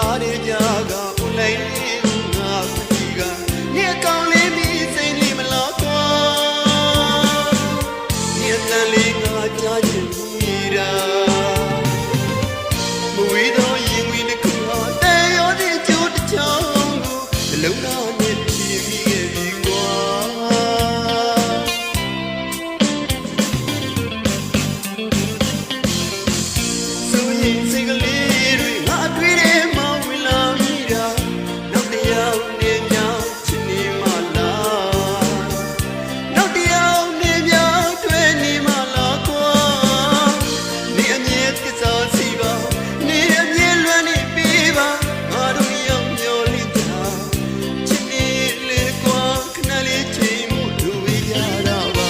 အားရကြကဦးလိုက်လေးငါခွင့်ကြီးကနေကောင်းလေးမိစိတ်လေးမလားကွာနေတန်လေးငါကြားချင်မိတာမဝေးတော့ရင်ဝင်တစ်ခုဟာတဲရောတဲ့ကြိုးတစ်ချောင်းကိုနှလုံးသားနဲ့ချီမိခဲ့ပြီကွာဆိုရင်စိတ်ကလေးတွေငါတွေ့တယ်မဝင်လာမိတာနောက်တရားနဲ့မြောက်ချင်နေမှလားနောက်တရားနဲ့မြောက်တွေ့နေမှလားကွာနေအမြဲကစားစီပါနေအမြဲလွမ်းနေပေးပါငါတို့ရောက်မျောလေးတာချစ်နေလေကွာခဏလေးချိန်မှုလူဝေးကြတာပါ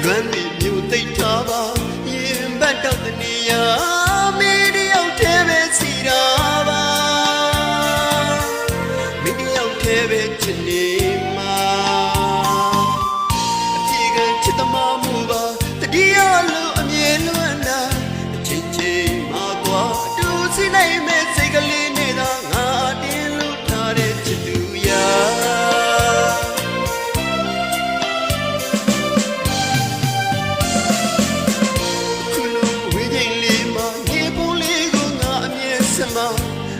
လွမ်းနေမြို့သိပ်ထားပါရင်ဘတ်တော့တနေရမင်းတယောက်တည်းပဲစီတာပါမင်းတယောက်တည်းပဲချစ်နေမှာအပြေကချစ်သမားမှုပါတတိယလို့အမြဲလွမ်းတာအချင်းချင်းမှာကွာအတူစီနိုင်မဲ့စိတ်ကလေးနဲ့သာငါတင်းလို့ထားတဲ့ချစ်သူရာ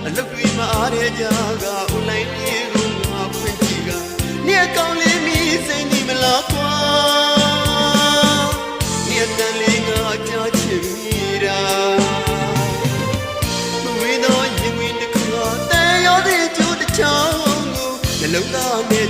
အလုပ်တွေမအားရကြကဦးလိုက်လေးကိုငါဖွင့်ကြည့်ကနေကောင်းလေးမိစိတ်ကြီးမလားကွာနေတန်လေးငါကြားချင်မိတာမဝေးတော့ရင်ဝင်တစ်ခါတန်ရောတဲ့ကြိုးတစ်ချောင်းကိုနှလုံးသားနဲ့